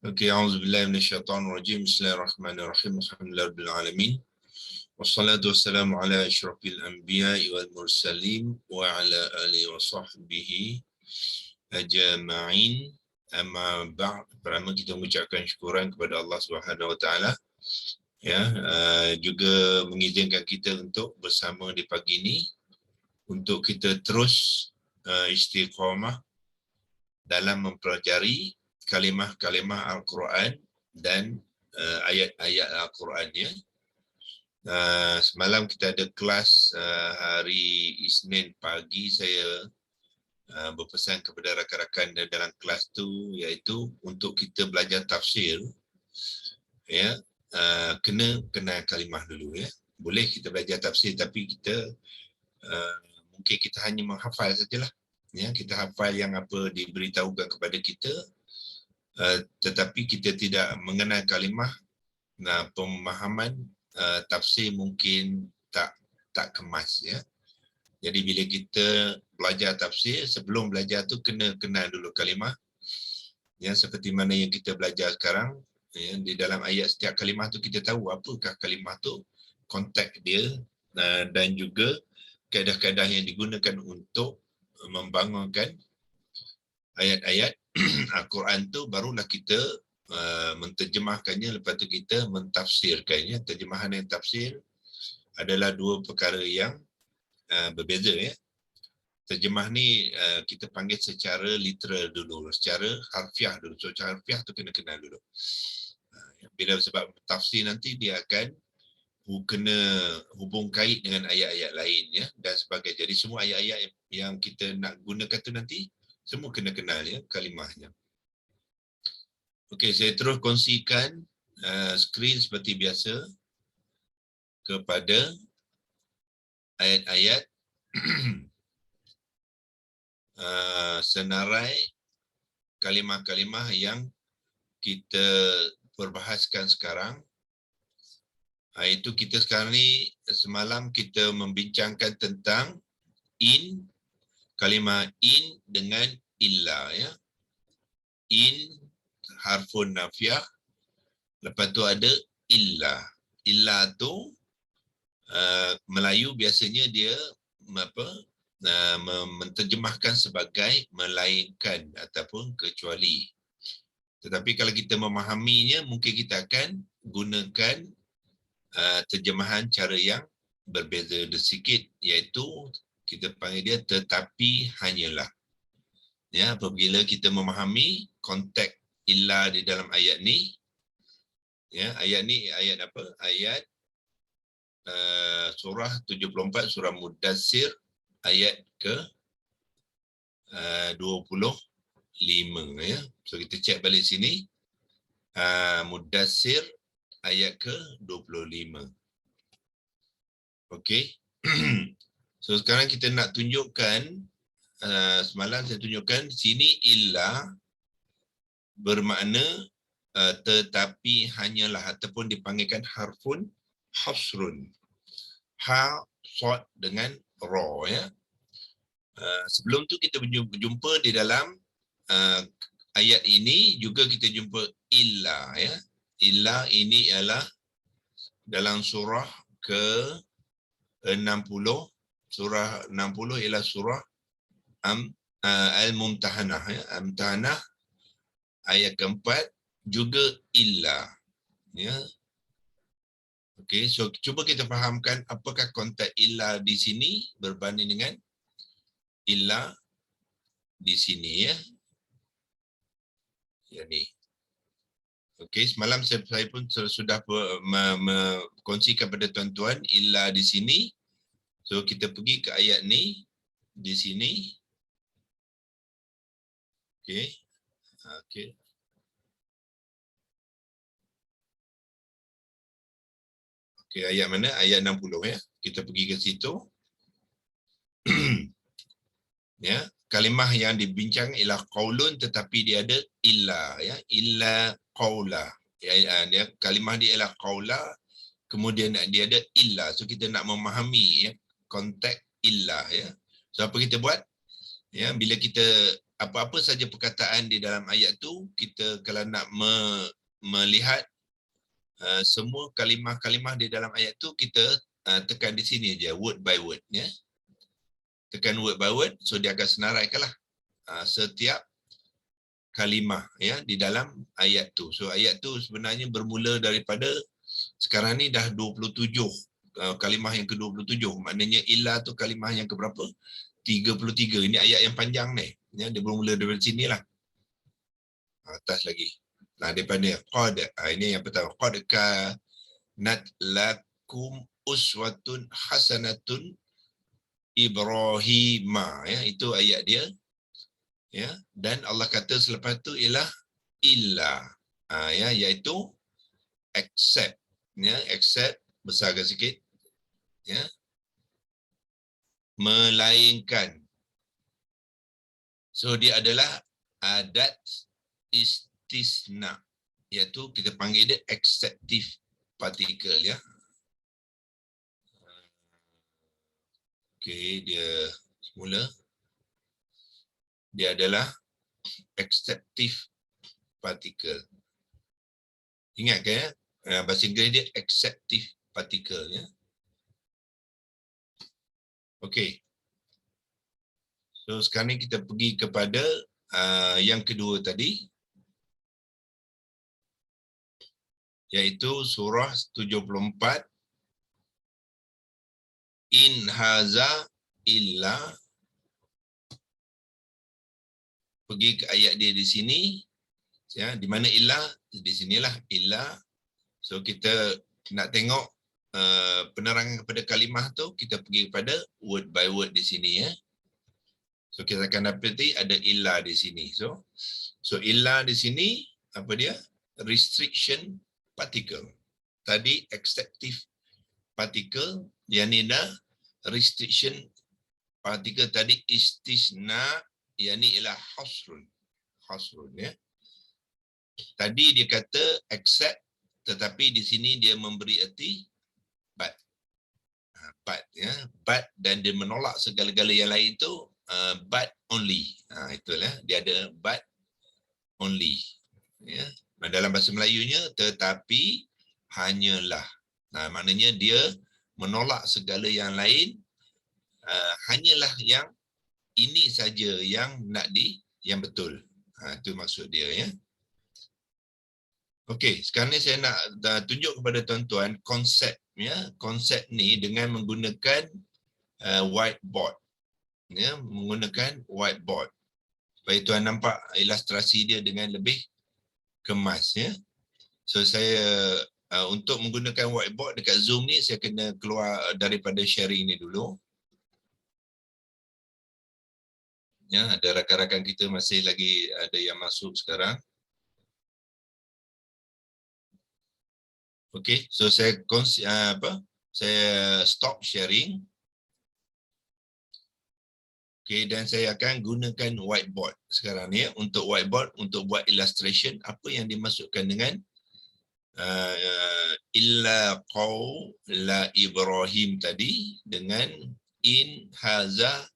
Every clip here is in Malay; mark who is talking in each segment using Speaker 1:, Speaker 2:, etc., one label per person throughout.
Speaker 1: Okey, auzubillahi minasyaitonir rajim. Bismillahirrahmanirrahim. Alhamdulillahirabbil alamin. Wassalatu wassalamu ala asyrafil anbiya'i wal mursalin wa ala alihi wa sahbihi ajma'in. Amma ba'd. Pertama kita mengucapkan syukuran kepada Allah Subhanahu wa taala, ya, juga mengizinkan kita untuk bersama di pagi ini untuk kita terus istiqamah dalam mempelajari kalimah-kalimah Al-Quran dan ayat-ayat Al-Quran, ya. Semalam kita ada kelas hari Isnin pagi. Saya berpesan kepada rakan-rakan dalam kelas tu, iaitu untuk kita belajar tafsir, ya, kena kenal kalimah dulu, ya. Boleh kita belajar tafsir tapi kita mungkin kita hanya menghafal sajalah, ya. Kita hafal yang apa diberitahukan kepada kita, tetapi kita tidak mengenal kalimah. Pemahaman tafsir mungkin tak kemas, ya. Jadi bila kita belajar tafsir, sebelum belajar tu kena kenal dulu kalimah, ya, seperti mana yang kita belajar sekarang, ya. Di dalam ayat setiap kalimah tu kita tahu apakah kalimah tu, konteks dia, dan juga kaedah-kaedah yang digunakan untuk membangunkan ayat-ayat Al-Quran tu. Barulah kita menterjemahkannya, lepas tu kita mentafsirkannya. Terjemahan dan tafsir adalah dua perkara yang berbeza, ya. Terjemah ni kita panggil secara literal dulu, secara harfiah dulu. So, secara harfiah tu kena kenal dulu. Bila sebab tafsir nanti dia akan kena hubung kait dengan ayat-ayat lain, ya, dan sebagainya. Jadi semua ayat-ayat yang kita nak gunakan tu nanti semua kena kenal, ya, kalimahnya. Okey, saya terus kongsikan skrin seperti biasa kepada ayat-ayat senarai kalimah-kalimah yang kita perbahaskan sekarang. Itu kita sekarang ni, semalam kita membincangkan tentang in, kalimah in dengan illa, ya. In harfun nafiah, lepas tu ada illa. Illa tu Melayu biasanya dia menterjemahkan sebagai melainkan ataupun kecuali. Tetapi kalau kita memahaminya, mungkin kita akan gunakan terjemahan cara yang berbeza sedikit, iaitu kita panggil dia tetapi hanyalah. Ya, apabila kita memahami konteks illa di dalam ayat ni, ya, ayat ni ayat apa? Ayat surah 74, surah Mudassir, ayat ke 25, ya. So kita cek balik sini, Mudassir ayat ke 25. Okey. So sekarang kita nak tunjukkan, semalam saya tunjukkan sini illa bermakna tetapi hanyalah, ataupun dipanggilkan harfun hasrun. Ha, sod dengan ra, ya. Sebelum tu kita jumpa di dalam ayat ini juga kita jumpa illa, ya. Illa ini ialah dalam surah ke 60, surah 60 ialah surah Al-Mumtahanah, ya. Al-Mumtahanah ayat keempat juga illa, ya. Okey, so cuba kita fahamkan apakah konteks illa di sini berbanding dengan illa di sini, ya. Ya ni. Okey, semalam saya pun sudah kongsikan kepada tuan-tuan illa di sini. So kita pergi ke ayat ni di sini. Okey. Okey. Okey, ayat mana? Ayat 60, ya. Kita pergi ke situ. Ya, kalimah yang dibincang ialah qaulun, tetapi dia ada illa, ya. Illa qaula. Ya, dia kalimah dia ialah qaula, kemudian dia ada illa. So kita nak memahami, ya, konteks illa, ya. So apa kita buat? Ya, bila kita apa-apa saja perkataan di dalam ayat tu, kita kalau nak melihat semua kalimah-kalimah di dalam ayat tu, kita tekan di sini aja, word by word, ya. Tekan word by word, so dia akan senaraikanlah setiap kalimah, ya, di dalam ayat tu. So ayat tu sebenarnya bermula daripada sekarang ni dah 27 kalimah yang ke-27. Maknanya illa tu kalimah yang keberapa? 33. Ini ayat yang panjang ni. Ya, dia bermula dari sini lah. Atas lagi. Nah, daripada qad. Ini yang pertama. Qad kanat lakum uswatun hasanatun Ibrahimah. Ya, itu ayat dia. Ya, dan Allah kata selepas tu ialah illa. Ya, iaitu except. Ya, except besarkan sikit. Ya, melainkan. So dia adalah adat istisna, iaitu kita panggil dia acceptive particle, ya. Okey, dia semula dia adalah acceptive particle. Ingat ke, ya? Bahasa Inggeris dia acceptive particle, ya. Okey. So sekarang ni kita pergi kepada yang kedua tadi, iaitu surah 74. In haza illa, pergi ke ayat dia di sini, ya, di mana illa, di sinilah illa. So kita nak tengok penerangan kepada kalimah tu, kita pergi kepada word by word di sini, ya. So kita akan dapati ada illa di sini. So illa di sini apa dia? Restriction particle. Tadi acceptive particle, yang ni dah restriction particle. Tadi istisna, yang ni ialah hasrun. Hasrun, ya. Tadi dia kata accept, tetapi di sini dia memberi erti but. But, ya, but, dan dia menolak segala-gala yang lain tu but only. Itulah dia ada but only, ya. Dalam bahasa Melayunya tetapi hanyalah. Maknanya dia menolak segala yang lain, hanyalah yang ini saja yang yang betul. Itu maksud dia, ya. Okey, sekarang ni saya nak tunjuk kepada tuan-tuan konsep, ya. Konsep ni dengan menggunakan whiteboard, ya, menggunakan whiteboard. Supaya tuan nampak ilustrasi dia dengan lebih kemas, ya. So saya untuk menggunakan whiteboard dekat Zoom ni, saya kena keluar daripada sharing ni dulu. Ya, ada rakan-rakan kita masih lagi ada yang masuk sekarang. Okey, so saya saya stop sharing. Okey, dan saya akan gunakan whiteboard sekarang ni, ya, untuk whiteboard untuk buat illustration apa yang dimasukkan dengan illa qaula Ibrahim tadi dengan in haza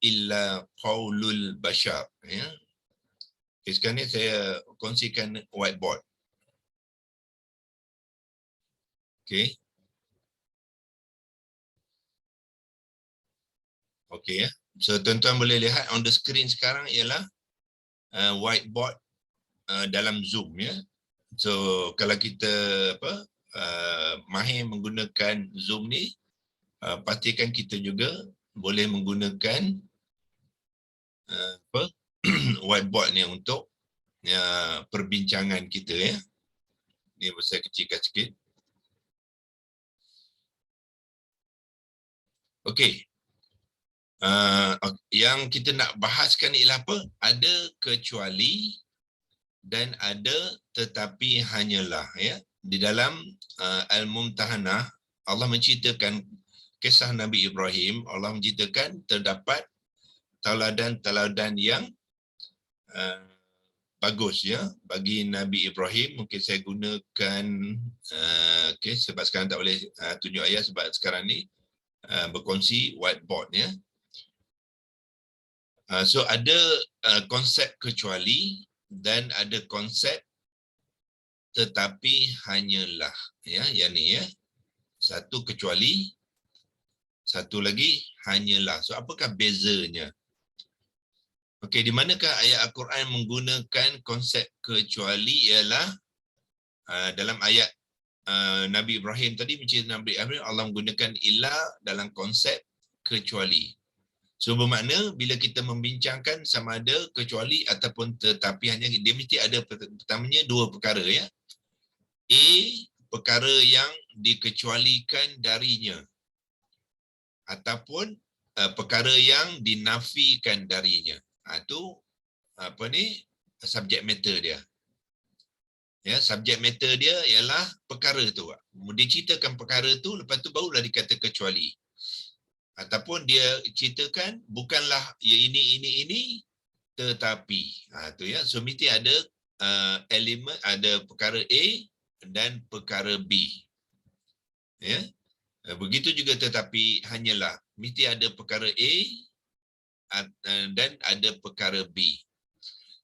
Speaker 1: illa qaulul bashar, ya. Okay, sekarang ni saya kongsikan whiteboard. Okey. Okey, ya. So tuan-tuan boleh lihat on the screen sekarang ialah whiteboard dalam Zoom, ya. So kalau kita mahir menggunakan Zoom ni, pastikan kita juga boleh menggunakan whiteboard ni untuk perbincangan kita, ya. Ni saya kecilkan sikit. Okey. Yang kita nak bahaskan ialah apa? Ada kecuali dan ada tetapi hanyalah, ya. Di dalam Al-Mumtahanah, Allah menceritakan kisah Nabi Ibrahim. Allah menceritakan terdapat tauladan-tauladan yang bagus, ya, bagi Nabi Ibrahim. Mungkin saya gunakan sebab sekarang tak boleh tunjuk ayat sebab sekarang ni berkongsi whiteboard, ya. So ada konsep kecuali dan ada konsep tetapi hanyalah. Ya, yang ni ya. Satu kecuali, satu lagi hanyalah. So apakah bezanya? Okey, di manakah ayat Al-Quran menggunakan konsep kecuali ialah dalam ayat Nabi Ibrahim tadi, mencerita Nabi Ibrahim, Allah menggunakan illa dalam konsep kecuali. So bermakna bila kita membincangkan sama ada kecuali ataupun tetapi, hanya dia mesti ada pertamanya dua perkara ya. A, perkara yang dikecualikan darinya, ataupun perkara yang dinafikan darinya. Itu apa ni, subject matter dia. Ya, subject matter dia ialah perkara tu. Dia ceritakan perkara tu, lepas tu barulah dikata kecuali. Ataupun dia ceritakan bukanlah ya ini tetapi. Tu ya. So mesti ada elemen, ada perkara A dan perkara B. Ya. Begitu juga tetapi hanyalah, mesti ada perkara A dan ada perkara B.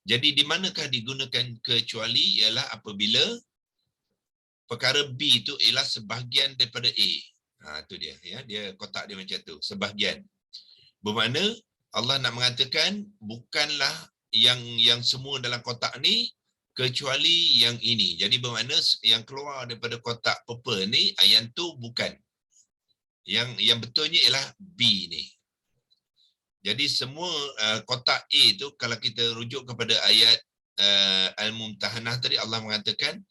Speaker 1: Jadi di manakah digunakan kecuali ialah apabila perkara B itu ialah sebahagian daripada A. Tu dia ya, dia kotak dia macam tu, sebahagian. Bermakna Allah nak mengatakan bukanlah yang semua dalam kotak ni kecuali yang ini. Jadi bermakna yang keluar daripada kotak purple ni, yang tu bukan. Yang betulnya ialah B ni. Jadi semua kotak A tu, kalau kita rujuk kepada ayat Al-Mumtahanah tadi, Allah mengatakan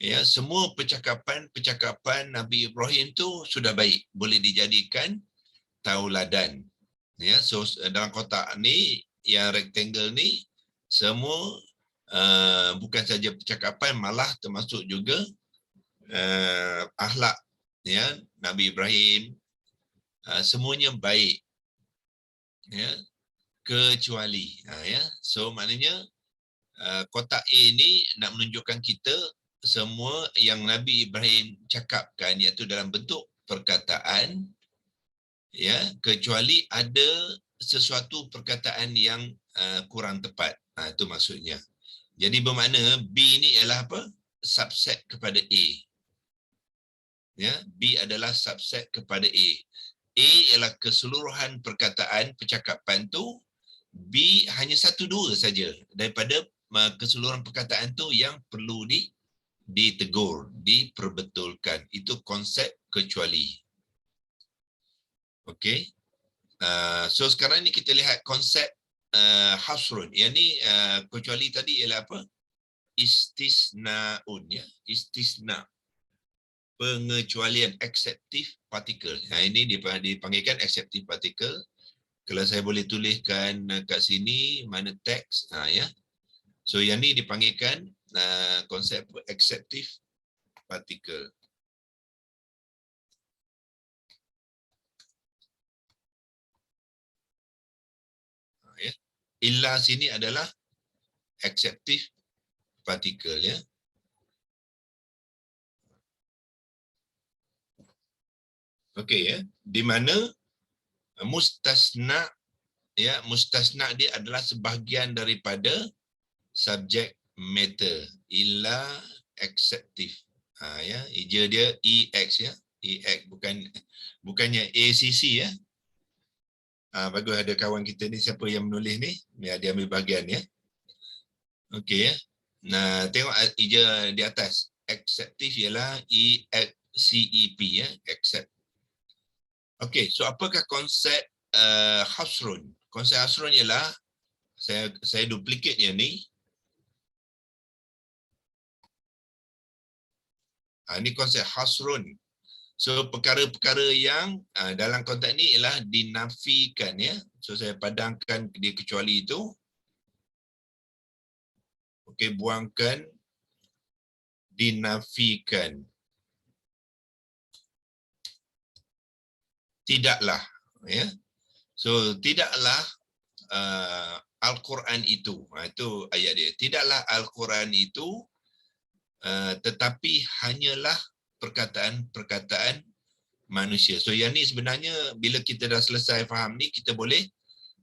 Speaker 1: ya, semua percakapan Nabi Ibrahim tu sudah baik, boleh dijadikan tauladan. Ya, so dalam kotak ni yang rectangle ni semua bukan saja percakapan, malah termasuk juga akhlak ya Nabi Ibrahim, semuanya baik ya, kecuali ya. So maknanya kotak A ni nak menunjukkan kita semua yang Nabi Ibrahim cakapkan iaitu dalam bentuk perkataan ya, kecuali ada sesuatu perkataan yang kurang tepat. Itu maksudnya. Jadi bermakna B ni ialah apa? Subset kepada A. Ya, B adalah subset kepada A. A ialah keseluruhan perkataan percakapan tu, B hanya satu dua saja daripada keseluruhan perkataan tu yang perlu ditegur, diperbetulkan. Itu konsep kecuali. Okey. So sekarang ni kita lihat konsep hasrun. Yang ni kecuali tadi ialah apa? Istisnaun ya. Istisna. Pengecualian, exceptive particle. Ini dipanggilkan exceptive particle. Kalau saya boleh tuliskan kat sini mana teks ya. So yang ni dipanggilkan konsep exceptive particle. Ya. Illa sini adalah exceptive particle ya. Okey ya. Di mana mustasna ya, mustasna dia adalah sebahagian daripada subject matter. Illa exceptive. Ya, eja dia EX ya. EX bukannya ACC ya. Bagus ada kawan kita ni, siapa yang menulis ni, biar dia ambil bahagian ya. Okey ya. Nah, tengok eja di atas. Exceptive ialah EXCEP ya, accept. Okey, so apakah konsep hasrun? Konsep hasrun ialah saya duplicate yang ni. Ini konsep hasrun. So perkara-perkara yang dalam konteks ni ialah dinafikan ya. So saya padangkan dia kecuali itu. Okey, buangkan, dinafikan. Tidaklah ya. So tidaklah Al-Quran itu. Itu ayat dia. Tidaklah Al-Quran itu tetapi hanyalah perkataan-perkataan manusia. So yang ni sebenarnya bila kita dah selesai faham ni, kita boleh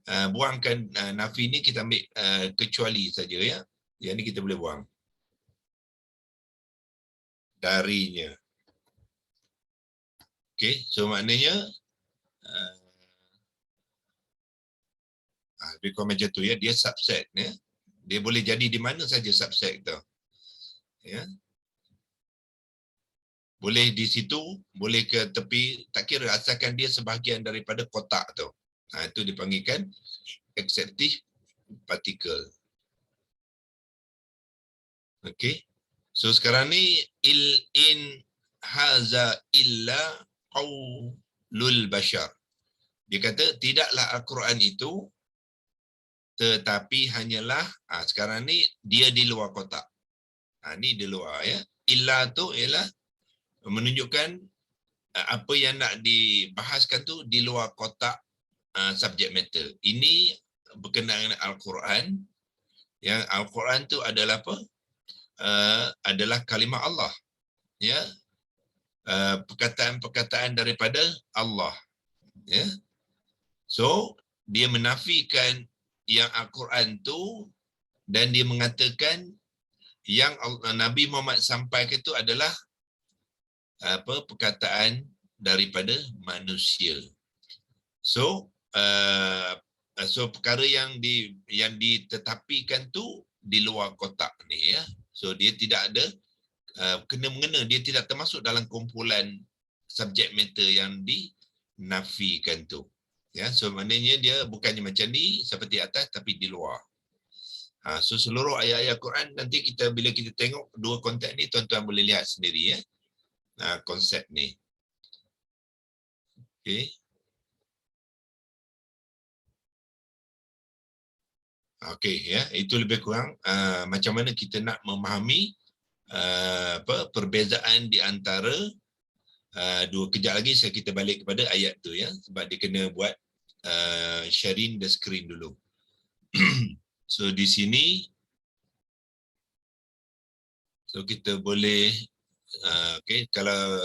Speaker 1: buangkan nafi ni, kita ambil kecuali saja ya. Yang ni kita boleh buang. Darinya. Okey, so maknanya lebih kurang macam tu ya, dia subset ya. Dia boleh jadi di mana saja subset tu. Ya. Boleh di situ, boleh ke tepi, tak kira asalkan dia sebahagian daripada kotak tu. Itu dipanggilkan acceptive particle. Okey. So sekarang ni in haza illa qaulul bashar. Dia kata tidaklah Al-Quran itu tetapi hanyalah sekarang ni dia di luar kotak. Ni di luar ya. Illa tu ialah menunjukkan apa yang nak dibahaskan tu di luar kotak subject matter. Ini berkenaan dengan Al-Quran. Yang Al-Quran tu adalah apa? Adalah kalimah Allah. Ya. Perkataan-perkataan daripada Allah. Ya. So, dia menafikan yang Al-Quran tu dan dia mengatakan yang Nabi Muhammad sampaikan itu adalah perkataan daripada manusia. So perkara yang ditetapikan tu di luar kotak ni ya. So dia tidak ada kena-mengena, dia tidak termasuk dalam kumpulan subject matter yang dinafikan tu. Ya, so maknanya dia bukannya macam ni seperti atas tapi di luar. So seluruh ayat-ayat Quran nanti bila kita tengok dua konteks ni, tuan-tuan boleh lihat sendiri ya. Konsep ni. Okey. Okey ya, itu lebih kurang macam mana kita nak memahami perbezaan di antara dua. Kejap lagi kita balik kepada ayat tu ya, sebab dia kena buat sharing the screen dulu. So di sini so kita boleh kalau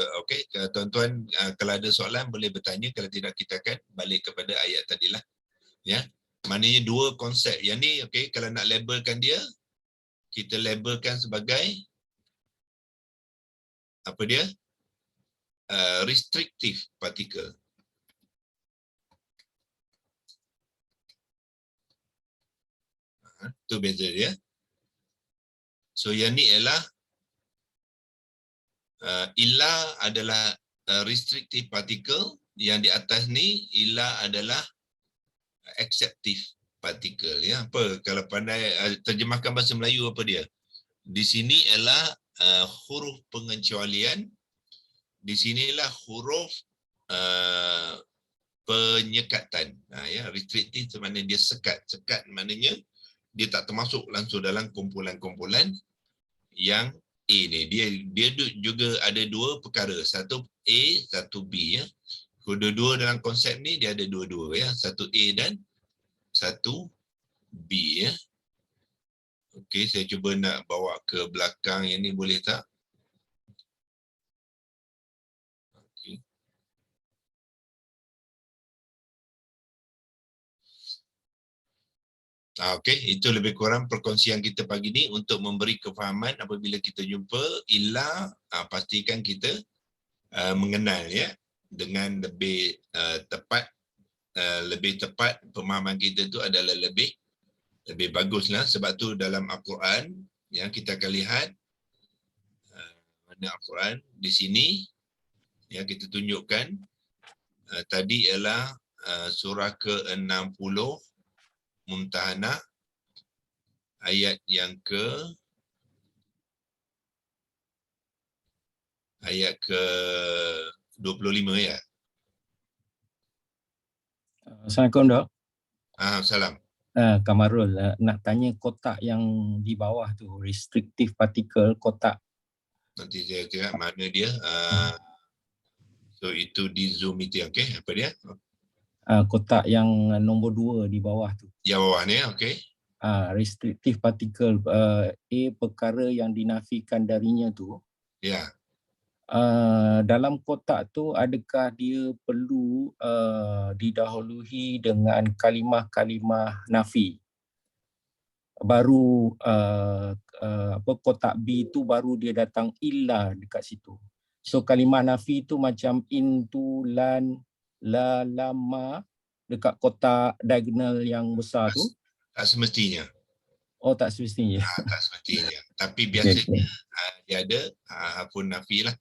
Speaker 1: tuan-tuan kalau ada soalan boleh bertanya, kalau tidak kita akan balik kepada ayat tadilah ya. Maknanya dua konsep yang ni kalau nak labelkan dia, kita labelkan sebagai apa dia? Restrictive particle. Itu beza dia. So yang ni ialah illa adalah restrictive particle, yang di atas ni illa adalah acceptive particle ya. Apa kalau pandai terjemahkan bahasa Melayu apa dia? Di sini ialah huruf pengecualian, di sinilah huruf penyekatan. Ya, restrictive maknanya dia sekat. Sekat maknanya dia tak termasuk langsung dalam kumpulan-kumpulan yang A ni. Dia juga ada dua perkara, satu A, satu B ya. Dua-dua dalam konsep ni dia ada dua-dua ya, satu A dan satu B ya. Okey, saya cuba nak bawa ke belakang yang ni, boleh tak? Okey. Okey, itu lebih kurang perkongsian kita pagi ni untuk memberi kefahaman apabila kita jumpa illa, pastikan kita mengenal ya dengan lebih tepat. Lebih tepat pemahaman kita tu adalah lebih baguslah. Sebab tu dalam Al-Quran yang kita akan lihat mana Al-Quran di sini yang kita tunjukkan tadi ialah surah ke-60 Mumtahanah ayat yang ayat ke-25 ya.
Speaker 2: Assalamualaikum Dok.
Speaker 1: Salam.
Speaker 2: Kamarul, nak tanya kotak yang di bawah tu, restrictive particle kotak.
Speaker 1: Nanti saya tengok mana dia. So itu di Zoom meeting, okey? Apa dia?
Speaker 2: Kotak yang nombor 2 di bawah tu.
Speaker 1: Yang bawah ni, okey?
Speaker 2: Restrictive particle, A perkara yang dinafikan darinya tu.
Speaker 1: Ya.
Speaker 2: dalam kotak tu adakah dia perlu didahului dengan kalimah-kalimah nafi? Baru kotak B tu baru dia datang illa dekat situ. So kalimah nafi tu macam in tu, lan, la, lama dekat kotak diagonal yang besar tu.
Speaker 1: Tak semestinya.
Speaker 2: Oh, tak semestinya.
Speaker 1: Tak semestinya. Tapi
Speaker 2: Okay,
Speaker 1: biasanya dia ada harfun nafi lah.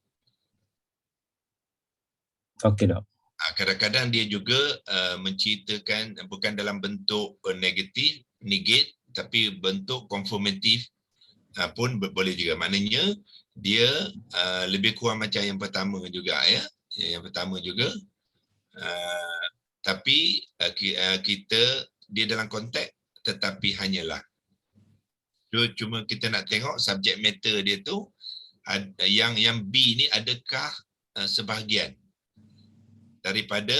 Speaker 2: Okey dok.
Speaker 1: Kadang-kadang dia juga menceritakan bukan dalam bentuk negatif, negate, tapi bentuk konfirmatif pun boleh juga. Maknanya dia lebih kurang macam yang pertama juga ya. Yang pertama juga. Tapi kita dia dalam konteks tetapi hanyalah. Cuma kita nak tengok subjek matter dia tu yang B ni adakah sebahagian daripada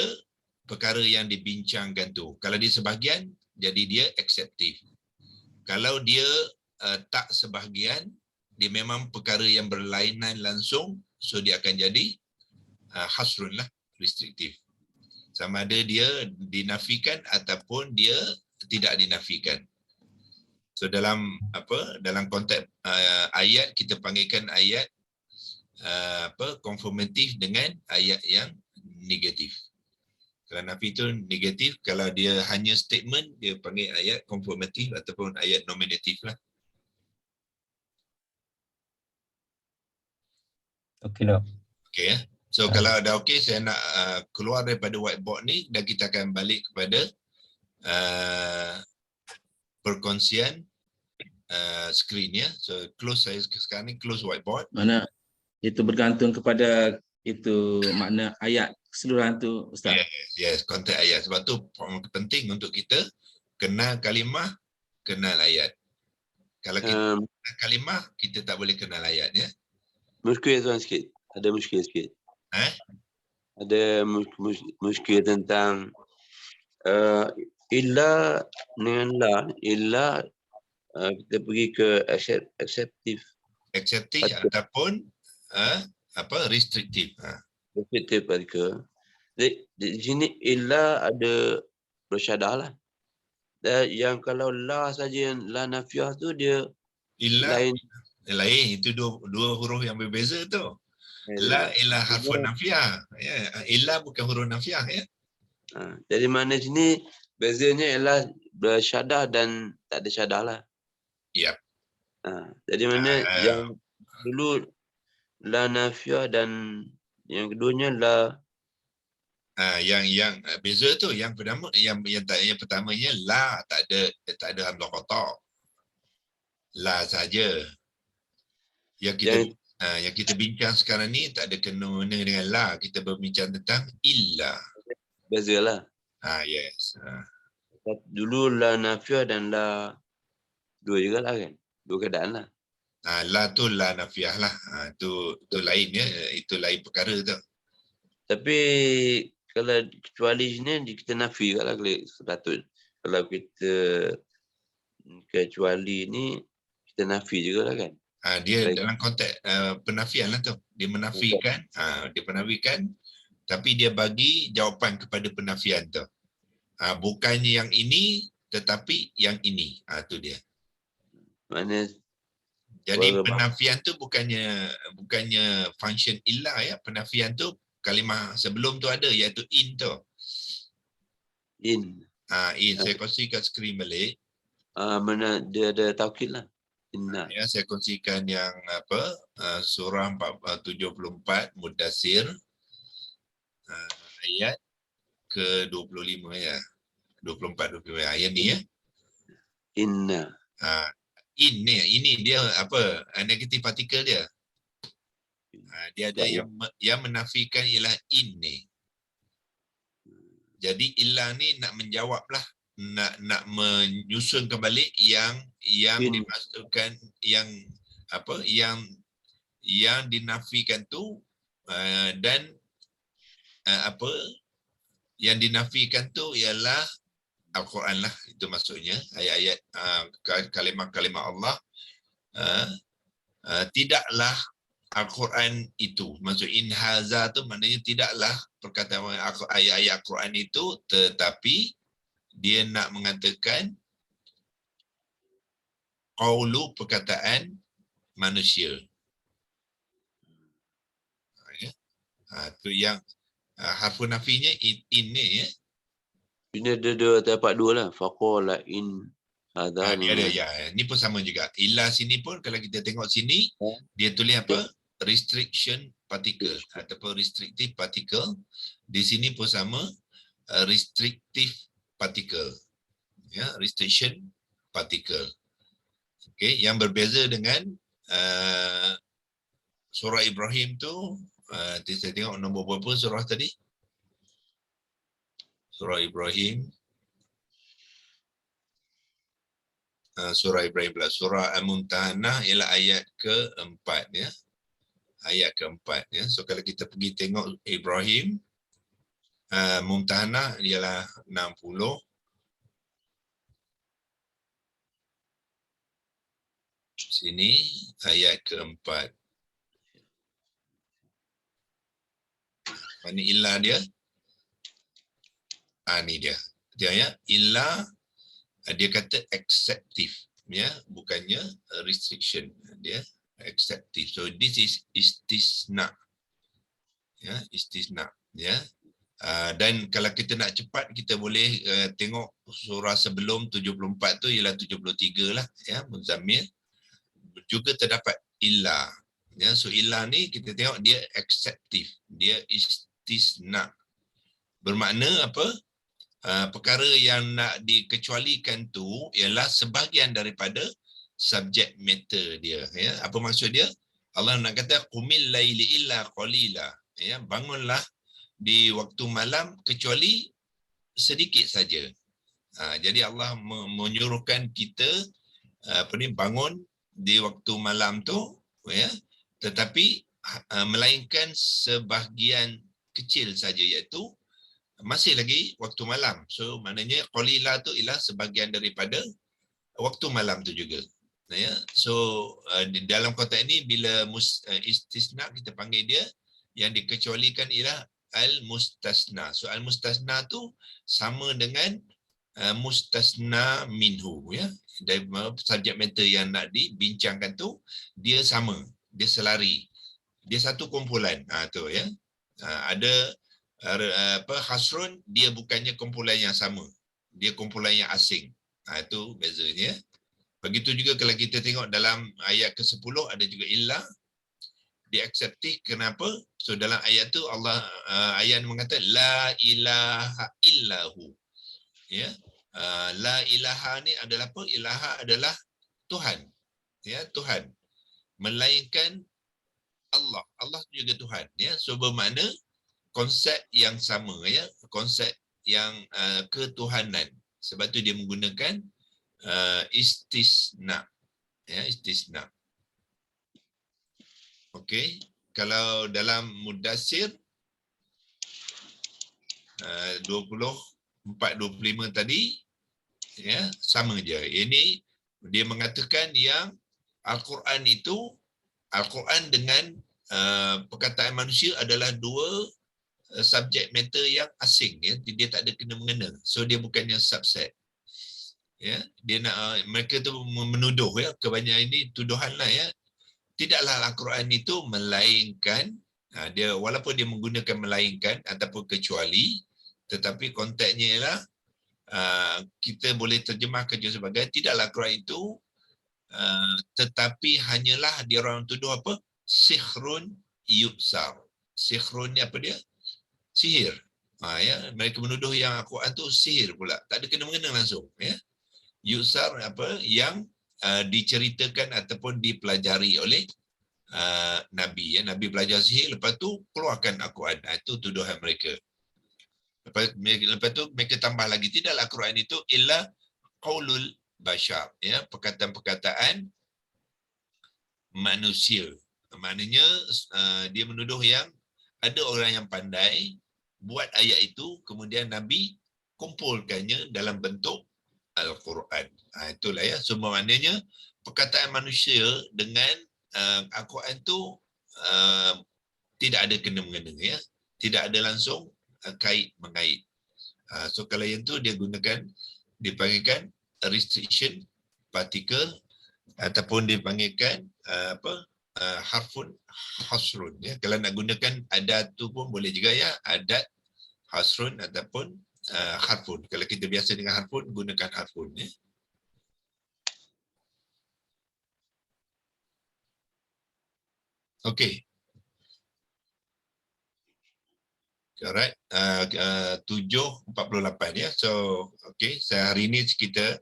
Speaker 1: perkara yang dibincangkan tu. Kalau dia sebahagian, jadi dia acceptive. Kalau dia tak sebahagian, dia memang perkara yang berlainan langsung, so dia akan jadi hasrun lah, restriktif. Sama ada dia dinafikan ataupun dia tidak dinafikan. So dalam konteks ayat kita panggilkan ayat konfirmatif dengan ayat yang negatif. Kalau nafi itu negatif, kalau dia hanya statement, dia panggil ayat konfirmatif ataupun ayat nominatif lah.
Speaker 2: Okey dok.
Speaker 1: Okey ya. So kalau dah okey, saya nak keluar daripada whiteboard ni dan kita akan balik kepada perkongsian skrin ya. So close saya sekarang ni, close whiteboard.
Speaker 3: Mana itu bergantung kepada itu makna ayat keseluruhan tu Ustaz.
Speaker 1: Yes, konteks ayat. Sebab tu penting untuk kita kenal kalimah, kenal ayat. Kalau kita kenal kalimah, kita tak boleh kenal ayat ya.
Speaker 4: Muskil tuan sikit. Ada muskil sikit. Ada muskil tentang illa dengan la. Illa kita pergi ke acceptive.
Speaker 1: Acceptive ataupun restriktif.
Speaker 4: Restriktif partikel. Di sini illa ada bersyadah lah. Dan yang kalau la saja, la nafiah tu dia
Speaker 1: illa
Speaker 4: lain.
Speaker 1: Itu dua huruf yang berbeza tu. La illa harfun nafiah. Ya, illa bukan huruf nafiah ya.
Speaker 4: Jadi mana sini bezanya ialah bersyadah dan tak ada syadah lah.
Speaker 1: Yep.
Speaker 4: Jadi mana yang dulu la nafiah dan yang keduanya la
Speaker 1: yang beza tu yang pertama yang pertamanya la tak ada hamzah qata. La saja. Yang kita bincang sekarang ni tak ada kena dengan la, kita berbincang tentang illa.
Speaker 4: Bezalah.
Speaker 1: Yes.
Speaker 4: Dulu la nafiah dan la dua juga lah kan. Dua keadaan lah.
Speaker 1: La tu la nafiah lah. Tu lain ya, itu lain perkara tu.
Speaker 4: Tapi kalau kecuali sini kita nafi lah sepatut. Kalau kita kecuali ni kita nafi juga lah kan.
Speaker 1: Dia dalam konteks penafian lah tu. Dia menafikan, tapi dia bagi jawapan kepada penafian tu. Bukannya yang ini tetapi yang ini. Tu dia.
Speaker 4: Mana
Speaker 1: jadi penafian tu bukannya function illa ya. Penafian tu kalimah sebelum tu ada iaitu in tu.
Speaker 4: In.
Speaker 1: In. Saya kongsikan skrin balik.
Speaker 4: Mana dia ada taukid lah. Inna.
Speaker 1: Ya, saya kongsikan yang surah 74 Mudassir ayat ke-25 ya. 24 25 ayat ni ya.
Speaker 4: Inna.
Speaker 1: Ini dia negatif partikel dia. Dia ada yang menafikan ialah in ni. Jadi illa ni nak menjawablah, nak menyusun kembali yang dimaksudkan yang dinafikan tu dan yang dinafikan tu ialah Al-Quran lah, itu maksudnya ayat-ayat kalimah-kalimah Allah tidaklah Al-Quran itu. Maksud in haza tu maknanya tidaklah perkataan ayat-ayat Al-Quran itu, tetapi dia nak mengatakan qaulu, perkataan manusia. Ya. Tu yang harfu nafinya in ni ya.
Speaker 4: Ini ada dapat dua lah. Faqala in hadha.
Speaker 1: Dia ada ya. Ni pun sama juga. Illa sini pun kalau kita tengok sini dia tulis apa? Restriction particle ataupun restrictive particle. Di sini pun sama, restrictive particle. Ya, restriction particle. Okey, yang berbeza dengan surah Ibrahim tu, kita tengok nombor berapa surah tadi? Surah Ibrahim. Surah Ibrahim pula. Surah Al-Mumtahanah ialah ayat keempat ya. Ayat keempat ya. So kalau kita pergi tengok Ibrahim, Mumtahanah ialah 60. Sini ayat keempat. Mana illa dia? Ni dia. Dia ya, illa dia kata acceptive ya, bukannya restriction. Dia acceptive. So this is istisna. Ya, istisna ya. Dan kalau kita nak cepat kita boleh tengok surah sebelum 74 tu ialah 73 lah ya, Muzammil. Juga terdapat illa. Ya, so illa ni kita tengok dia acceptive, dia istisna. Bermakna apa? Perkara yang nak dikecualikan tu ialah sebahagian daripada subject matter dia ya. Apa maksud dia? Allah nak kata qumil laili illa qalila ya, bangunlah di waktu malam kecuali sedikit saja. Jadi Allah menyuruhkan kita bangun di waktu malam tu ya, tetapi melainkan sebahagian kecil saja, iaitu masih lagi waktu malam. So maknanya qalila tu ialah sebahagian daripada waktu malam tu juga. Ya. So di dalam konteks ini bila istisna kita panggil dia yang dikecualikan ialah al-mustasna. So al-mustasna tu sama dengan mustasna minhu ya. Dari subjek matter yang nak dibincangkan tu dia sama, dia selari. Dia satu kumpulan. Tu ya. Ada hasrun, dia bukannya kumpulan yang sama. Dia kumpulan yang asing. Itu bezanya. Begitu juga kalau kita tengok dalam ayat ke-10 ada juga illa. Dia acceptive. Kenapa? So dalam ayat tu Allah ayat mengatakan la ilaha illahu. Ya. La ilaha ni adalah apa? Ilaha adalah Tuhan. Ya, Tuhan. Melainkan Allah. Allah juga Tuhan. Ya. So bermakna konsep yang sama ya, konsep yang ketuhanan. Sebab tu dia menggunakan istisna. Ya, istisna. Okey, kalau dalam Mudassir 24-25 tadi ya, sama je. Ini dia mengatakan yang Al-Quran itu, Al-Quran dengan perkataan manusia adalah dua subjek matter yang asing ya, dia tak ada kena mengena. So dia bukannya subset. Ya, dia nak mereka tu menuduh ya, kebanyakan ini tuduhanlah ya. Tidaklah Al-Quran itu melainkan dia, walaupun dia menggunakan melainkan ataupun kecuali, tetapi konteksnya ialah kita boleh terjemahkan juga sebagai tidaklah Al-Quran itu tetapi hanyalah dia orang tuduh apa? Sihrun yuksar. Sihrun ni apa dia? Sihir. Ya, mereka menuduh yang Al-Quran tu sihir pula. Tak ada kena mengena langsung ya. Yusar apa yang diceritakan ataupun dipelajari oleh Nabi ya. Nabi belajar sihir, lepas tu keluarkan Al-Quran. Itu tuduhan mereka. Lepas tu mereka tambah lagi, tidaklah Al-Quran itu illa qaulul bashar ya, perkataan-perkataan manusia. Maknanya dia menuduh yang ada orang yang pandai buat ayat itu, kemudian Nabi kumpulkannya dalam bentuk Al-Quran. Itulah ya, semua maknanya perkataan manusia dengan Al-Quran itu tidak ada kena-mengena, ya. Tidak ada langsung kait-mengait. So kalau yang tu dia gunakan, dipanggilkan restriction particle ataupun dipanggilkan harfun hasrun, ya. Kalau nak gunakan adat tu pun boleh juga, ya, adat hasrun ataupun harfun. Kalau kita biasa dengan harfun, gunakan harfun, ya. Okey. Alright, 7:48, ya. So, okey, hari ini kita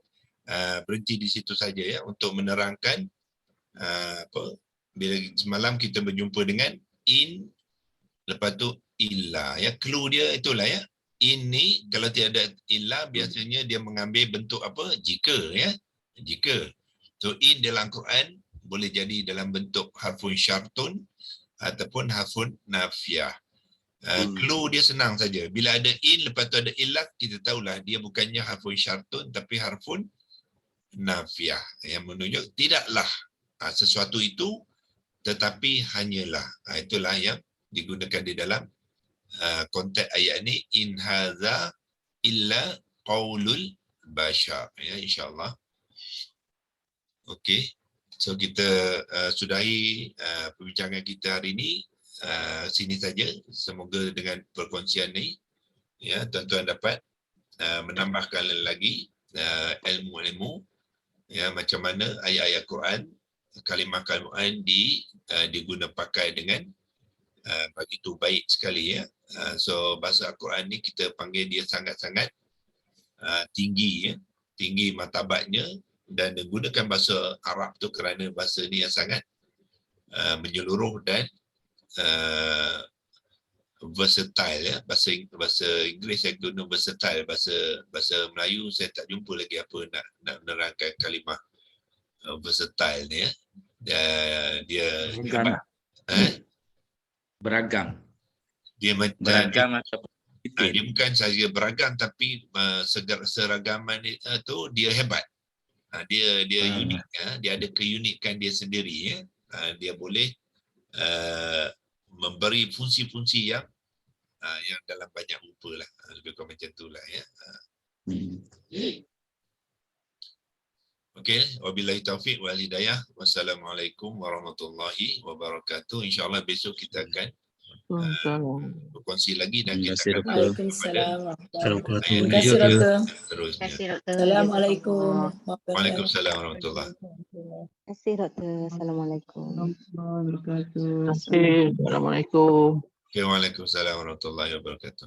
Speaker 1: berhenti di situ saja, ya, untuk menerangkan bila semalam kita berjumpa dengan in, lepas tu illa, ya. Clue dia itulah, ya. In ni kalau tiada illa biasanya dia mengambil bentuk apa? Jika, ya. Jika. So in dalam Quran boleh jadi dalam bentuk harfun syartun ataupun harfun nafiyah. Clue dia senang saja. Bila ada in, lepas tu ada illah, kita tahulah dia bukannya harfun syartun tapi harfun nafiyah, yang menunjuk tidaklah sesuatu itu, tetapi hanyalah. Itulah yang digunakan di dalam konteks ayat ni, in hadza illa qaulul bashar, ya, insya-Allah. Okey. So kita sudahi perbincangan kita hari ini. Sini saja. Semoga dengan perkongsian ni, ya, tuan-tuan dapat menambahkan lagi ilmu-ilmu, ya, macam mana ayat-ayat Quran, kalimah-kalimah Quran diguna pakai dengan begitu baik sekali, ya. So bahasa Al-Quran ni kita panggil dia sangat-sangat tinggi, ya, tinggi martabatnya, dan digunakan bahasa Arab tu kerana bahasa ni yang sangat menyeluruh dan versatile, ya. Bahasa Inggeris saya guna versatile, bahasa Melayu saya tak jumpa lagi apa nak menerangkan kalimah versatile ni, ya. Dia
Speaker 3: Beragam. Beragam.
Speaker 1: Dia
Speaker 3: Beragam atau
Speaker 1: dia bukan saja beragam tapi seragaman itu dia hebat. Dia unik, ya. Dia ada keunikan dia sendiri, ya. Dia boleh memberi fungsi-fungsi yang dalam banyak rupa lah, lebih kurang macam itulah, ya. Okey, wabillahi taufiq wal hidayah. Wassalamualaikum warahmatullahi wabarakatuh. InsyaAllah besok kita akan berkongsi lagi dan kita akan
Speaker 5: Waalaikumsalam.
Speaker 1: Terima
Speaker 5: kasih, Doktor.
Speaker 1: terusnya.
Speaker 5: Assalamualaikum.
Speaker 1: Waalaikumsalam warahmatullahi.
Speaker 6: Terima kasih, Doktor. Assalamualaikum.
Speaker 7: Terima kasih. Assalamualaikum.
Speaker 1: Okay, waalaikumsalam warahmatullahi wabarakatuh.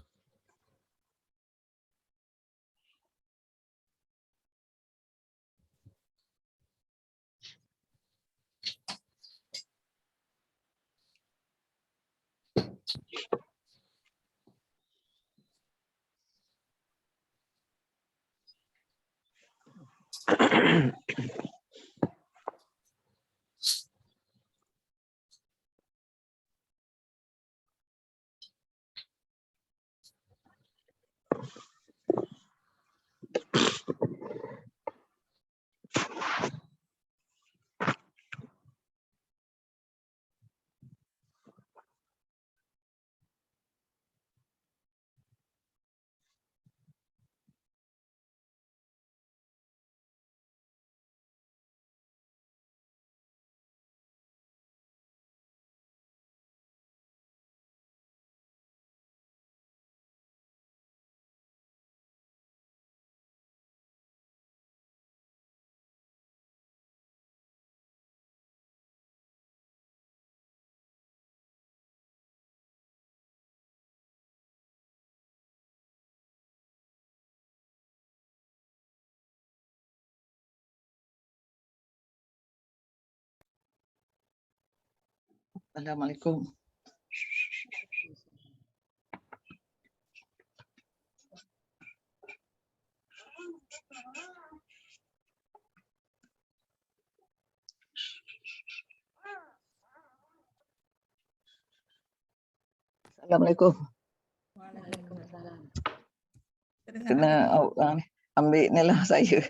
Speaker 7: Assalamualaikum. Assalamualaikum.
Speaker 6: Waalaikumsalam.
Speaker 7: Kena ambil ni lah saya.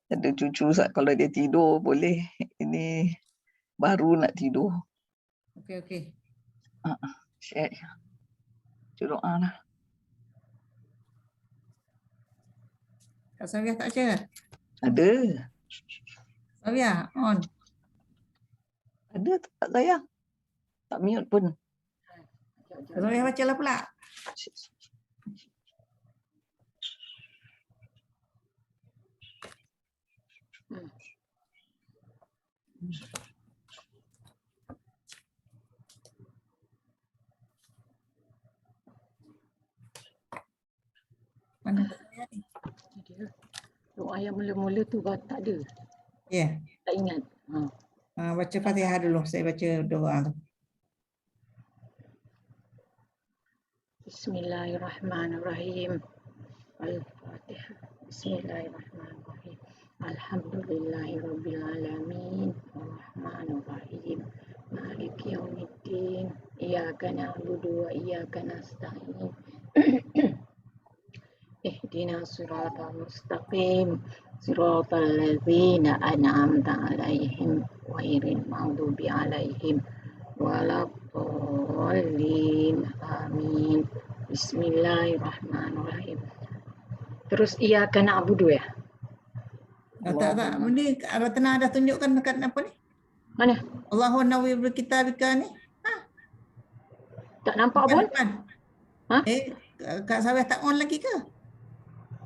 Speaker 7: Ada cucu kalau dia tidur boleh. Ini baru nak tidur.
Speaker 8: Okey.
Speaker 7: Share. Doa lah.
Speaker 8: Kak Sawiah tak baca?
Speaker 7: Ada.
Speaker 8: Sawiah, on.
Speaker 7: Ada tempat saya. Tak mute pun.
Speaker 8: Kak Sawiah bacalah pula. Mana?
Speaker 6: Doa yang mula-mula tu tak ada.
Speaker 8: Ya.
Speaker 6: Tak ingat.
Speaker 8: Baca Fatihah dulu. Saya baca doa tu.
Speaker 6: Bismillahirrahmanirrahim. Al-Fatihah. Bismillahirrahmanirrahim. Alhamdulillahirabbil alamin. Arrahmanirrahim. Maliki yaumiddin. Iyyaka na'budu wa iyyaka nasta'in. Ihdinas siratal mustaqim. Siratal ladzina an'amta 'alaihim ghairil maghdubi 'alaihim waladdallin. Amin. Bismillahirrahmanirrahim. Terus iyyaka na'budu ya?
Speaker 8: Tak. Ini Ratna dah tunjukkan dekat apa ni?
Speaker 6: Mana?
Speaker 8: Allahu nawwir bil kitabika ni.
Speaker 6: Tak nampak pun?
Speaker 8: Depan.
Speaker 6: Ha?
Speaker 8: Kak Sawiah tak on lagi ke?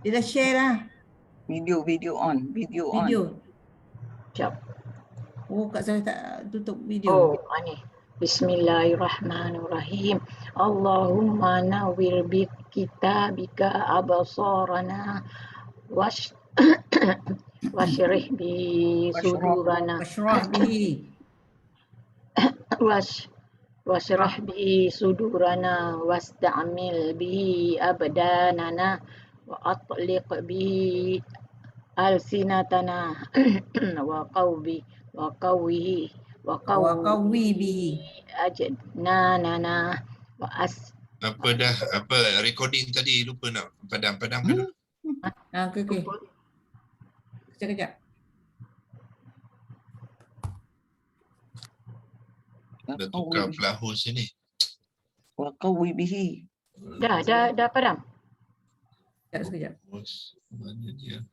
Speaker 8: Dia dah share dah.
Speaker 7: Video on. Video on.
Speaker 8: Video.
Speaker 6: Sekejap.
Speaker 8: Oh, Kak Sawiah tak tutup video.
Speaker 6: Oh, ni. Bismillahirrahmanirrahim. Allahumma nawwir bi kitabika absarana washrih bi sudurana
Speaker 8: Washrah bihi.
Speaker 6: washrah bi sudurana wasta'mil bi abdanana wa atliq bi alsinatana wa qawwi
Speaker 8: bihi.
Speaker 6: ajnanana wa
Speaker 1: Apa recording tadi lupa nak padam kan?
Speaker 8: Okey. Kejap.
Speaker 1: Dah tukar pula host ni.
Speaker 7: Wa qawwi bihi.
Speaker 6: Dah padam.
Speaker 8: Sekejap.
Speaker 1: Host mana dia?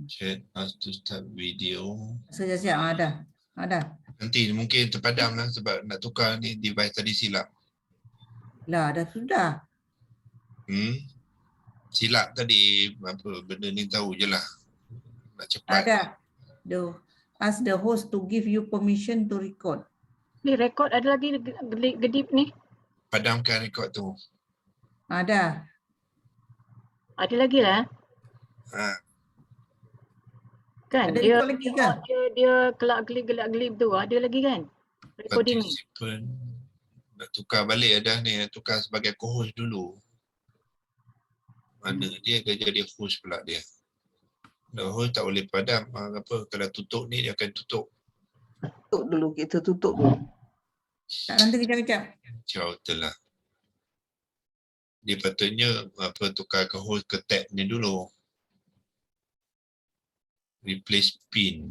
Speaker 1: Chat us to start video.
Speaker 8: Sekejap. Ada.
Speaker 1: Nanti mungkin terpadam lah sebab nak tukar ni device tadi silap.
Speaker 8: Lah, dah sudah.
Speaker 1: Silap tadi apa benda ni tahu je lah. Nak cepat.
Speaker 8: Ada. Ask the host to give you permission to record.
Speaker 6: Ni rekod ada lagi gedip ni.
Speaker 1: Padamkan rekod tu.
Speaker 8: Ada.
Speaker 6: Ada lagi lah. Kan
Speaker 8: Ada
Speaker 6: dia
Speaker 8: rekod lagi ke?
Speaker 6: dia gelap-gelip tu ada lagi kan? Recording ni.
Speaker 1: Participant. Nak tukar balik dah ni. Nak tukar sebagai co-host dulu. Mana dia jadi host pula dia. Host tak boleh padam. Kalau tutup ni dia akan tutup.
Speaker 7: Tutup dulu. Kita tutup dulu.
Speaker 8: Tak, nanti kejap.
Speaker 1: Jauh telah. Dia patutnya tukar ke host ke tab ni dulu. Replace pin.